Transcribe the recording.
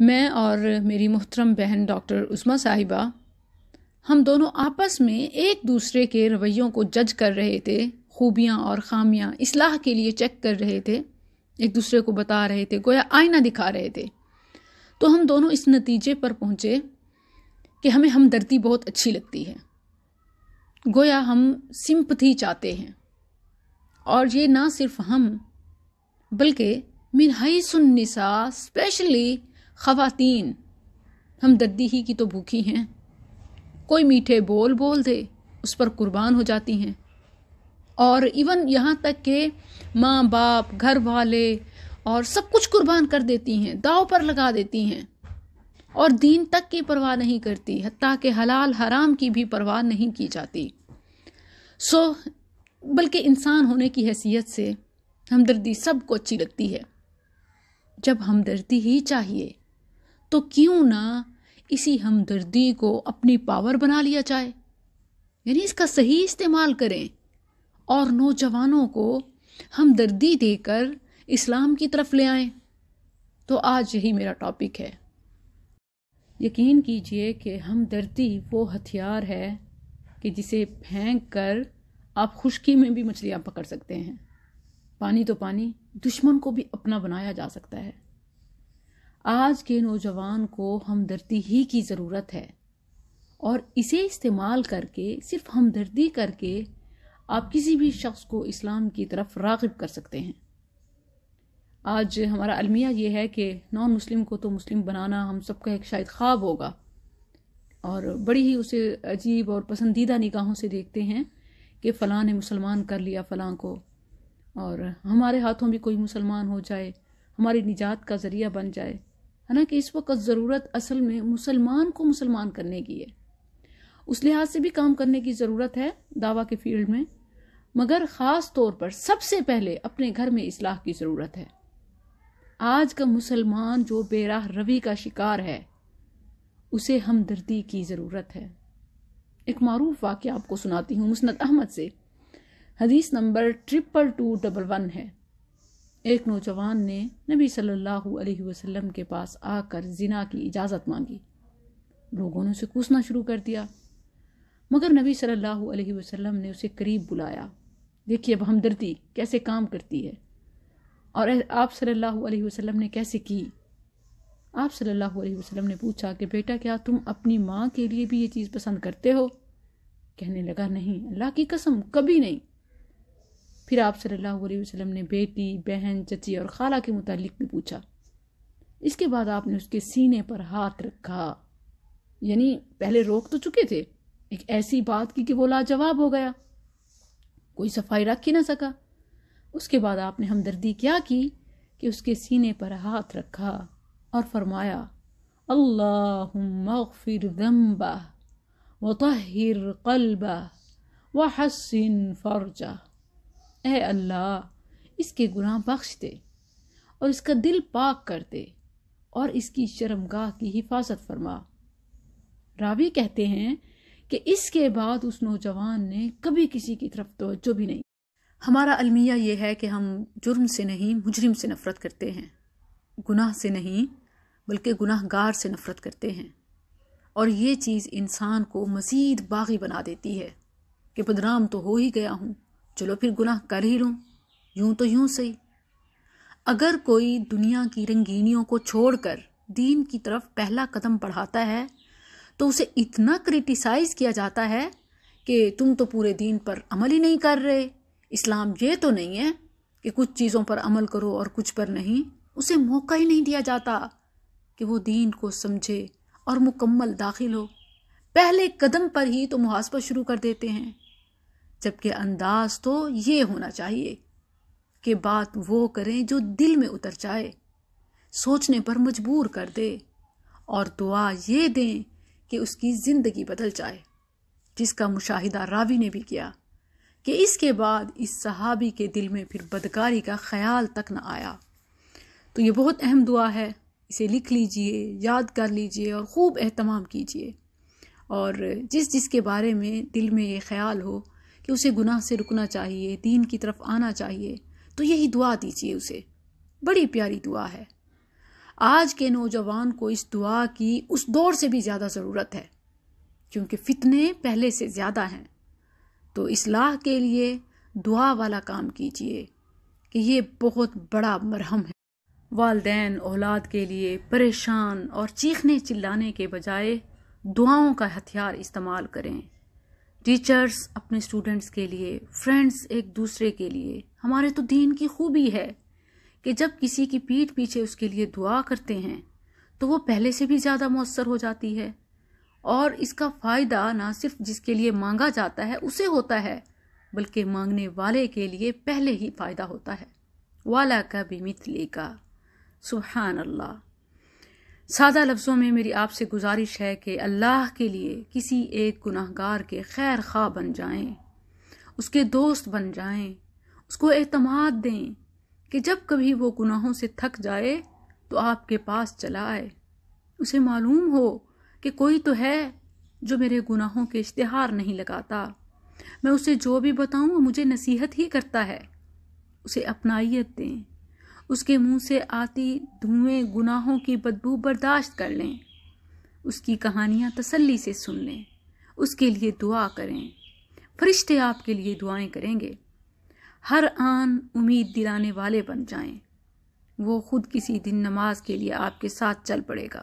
میں اور میری محترم بہن ڈاکٹر عظمیٰ صاحبہ ہم دونوں آپس میں ایک دوسرے کے رویوں کو جج کر رہے تھے، خوبیاں اور خامیاں اصلاح کے لیے چیک کر رہے تھے، ایک دوسرے کو بتا رہے تھے، گویا آئینہ دکھا رہے تھے۔ تو ہم دونوں اس نتیجے پر پہنچے کہ ہمیں ہمدردی بہت اچھی لگتی ہے، گویا ہم سمپتھی چاہتے ہیں، اور یہ نہ صرف ہم بلکہ من حیث النساء اسپیشلی خواتین ہمدردی ہی کی تو بھوکی ہیں۔ کوئی میٹھے بول دے اس پر قربان ہو جاتی ہیں، اور ایون یہاں تک کہ ماں باپ، گھر والے اور سب کچھ قربان کر دیتی ہیں، داؤ پر لگا دیتی ہیں، اور دین تک کی پرواہ نہیں کرتی، حتیٰ کہ حلال حرام کی بھی پرواہ نہیں کی جاتی۔ بلکہ انسان ہونے کی حیثیت سے ہمدردی سب کو اچھی لگتی ہے۔ جب ہمدردی ہی چاہیے تو کیوں نہ اسی ہمدردی کو اپنی پاور بنا لیا جائے، یعنی اس کا صحیح استعمال کریں اور نوجوانوں کو ہمدردی دے کر اسلام کی طرف لے آئیں۔ تو آج یہی میرا ٹاپک ہے۔ یقین کیجئے کہ ہمدردی وہ ہتھیار ہے کہ جسے پھینک کر آپ خشکی میں بھی مچھلیاں پکڑ سکتے ہیں۔ پانی تو پانی، دشمن کو بھی اپنا بنایا جا سکتا ہے۔ آج کے نوجوان کو ہمدردی ہی کی ضرورت ہے، اور اسے استعمال کر کے، صرف ہمدردی کر کے آپ کسی بھی شخص کو اسلام کی طرف راغب کر سکتے ہیں۔ آج ہمارا المیہ یہ ہے کہ نان مسلم کو تو مسلم بنانا ہم سب کا ایک شاید خواب ہوگا، اور بڑی ہی اسے عجیب اور پسندیدہ نگاہوں سے دیکھتے ہیں کہ فلاں نے مسلمان کر لیا فلاں کو، اور ہمارے ہاتھوں بھی کوئی مسلمان ہو جائے، ہماری نجات کا ذریعہ بن جائے۔ حالانکہ اس وقت ضرورت اصل میں مسلمان کو مسلمان کرنے کی ہے۔ اس لحاظ سے بھی کام کرنے کی ضرورت ہے دعویٰ کے فیلڈ میں، مگر خاص طور پر سب سے پہلے اپنے گھر میں اصلاح کی ضرورت ہے۔ آج کا مسلمان جو بے راہ روی کا شکار ہے، اسے ہمدردی کی ضرورت ہے۔ ایک معروف واقعہ آپ کو سناتی ہوں مسند احمد سے، حدیث نمبر 2221 ہے۔ ایک نوجوان نے نبی صلی اللہ علیہ وسلم کے پاس آ کر زنا کی اجازت مانگی۔ لوگوں نے اسے کوسنا شروع کر دیا، مگر نبی صلی اللہ علیہ وسلم نے اسے قریب بلایا۔ دیکھیے اب ہمدردی کیسے کام کرتی ہے، اور آپ صلی اللہ علیہ وسلم نے کیسے کی۔ آپ صلی اللہ علیہ وسلم نے پوچھا کہ بیٹا کیا تم اپنی ماں کے لیے بھی یہ چیز پسند کرتے ہو؟ کہنے لگا نہیں، اللہ کی قسم کبھی نہیں۔ پھر آپ صلی اللہ علیہ وسلم نے بیٹی، بہن، چچی اور خالہ کے متعلق بھی پوچھا۔ اس کے بعد آپ نے اس کے سینے پر ہاتھ رکھا، یعنی پہلے روک تو چکے تھے، ایک ایسی بات کی کہ وہ لاجواب ہو گیا، کوئی صفائی رکھ ہی نہ سکا۔ اس کے بعد آپ نے ہمدردی کیا کی کہ اس کے سینے پر ہاتھ رکھا اور فرمایا اللہم اغفر ذنبہ وطہر قلبہ وحسن فرجہ۔ اے اللہ اس کے گناہ بخش دے اور اس کا دل پاک کر دے اور اس کی شرمگاہ کی حفاظت فرما۔ راوی کہتے ہیں کہ اس کے بعد اس نوجوان نے کبھی کسی کی طرف توجہ بھی نہیں۔ ہمارا المیہ یہ ہے کہ ہم جرم سے نہیں مجرم سے نفرت کرتے ہیں، گناہ سے نہیں بلکہ گناہ گار سے نفرت کرتے ہیں، اور یہ چیز انسان کو مزید باغی بنا دیتی ہے کہ بدنام تو ہو ہی گیا ہوں، چلو پھر گناہ کر ہی لوں، یوں تو یوں صحیح۔ اگر کوئی دنیا کی رنگینیوں کو چھوڑ کر دین کی طرف پہلا قدم بڑھاتا ہے تو اسے اتنا کرٹیسائز کیا جاتا ہے کہ تم تو پورے دین پر عمل ہی نہیں کر رہے، اسلام یہ تو نہیں ہے کہ کچھ چیزوں پر عمل کرو اور کچھ پر نہیں۔ اسے موقع ہی نہیں دیا جاتا کہ وہ دین کو سمجھے اور مکمل داخل ہو۔ پہلے قدم پر ہی تو محاسبہ شروع کر دیتے ہیں، جبکہ انداز تو یہ ہونا چاہیے کہ بات وہ کریں جو دل میں اتر جائے، سوچنے پر مجبور کر دے، اور دعا یہ دیں کہ اس کی زندگی بدل جائے، جس کا مشاہدہ راوی نے بھی کیا کہ اس کے بعد اس صحابی کے دل میں پھر بدکاری کا خیال تک نہ آیا۔ تو یہ بہت اہم دعا ہے، اسے لکھ لیجئے، یاد کر لیجئے اور خوب اہتمام کیجئے، اور جس کے بارے میں دل میں یہ خیال ہو کہ اسے گناہ سے رکنا چاہیے، دین کی طرف آنا چاہیے، تو یہی دعا دیجئے اسے۔ بڑی پیاری دعا ہے۔ آج کے نوجوان کو اس دعا کی اس دور سے بھی زیادہ ضرورت ہے، کیونکہ فتنے پہلے سے زیادہ ہیں۔ تو اصلاح کے لیے دعا والا کام کیجئے کہ یہ بہت بڑا مرہم ہے۔ والدین اولاد کے لیے پریشان اور چیخنے چلانے کے بجائے دعاؤں کا ہتھیار استعمال کریں۔ ٹیچرز اپنے اسٹوڈنٹس کے لیے، فرینڈز ایک دوسرے کے لیے۔ ہمارے تو دین کی خوبی ہے کہ جب کسی کی پیٹھ پیچھے اس کے لیے دعا کرتے ہیں تو وہ پہلے سے بھی زیادہ مؤثر ہو جاتی ہے، اور اس کا فائدہ نہ صرف جس کے لیے مانگا جاتا ہے اسے ہوتا ہے، بلکہ مانگنے والے کے لیے پہلے ہی فائدہ ہوتا ہے۔ وَلَكَ بِمِثْلِكَ، سبحان اللہ۔ سادہ لفظوں میں میری آپ سے گزارش ہے کہ اللہ کے لیے کسی ایک گناہگار کے خیر خواہ بن جائیں، اس کے دوست بن جائیں، اس کو اعتماد دیں کہ جب کبھی وہ گناہوں سے تھک جائے تو آپ کے پاس چلا آئے۔ اسے معلوم ہو کہ کوئی تو ہے جو میرے گناہوں کے اشتہار نہیں لگاتا، میں اسے جو بھی بتاؤں وہ مجھے نصیحت ہی کرتا ہے۔ اسے اپنائیت دیں، اس کے منہ سے آتی دھوئیں گناہوں کی بدبو برداشت کر لیں، اس کی کہانیاں تسلی سے سن لیں، اس کے لیے دعا کریں۔ فرشتے آپ کے لیے دعائیں کریں گے، ہر آن امید دلانے والے بن جائیں۔ وہ خود کسی دن نماز کے لیے آپ کے ساتھ چل پڑے گا۔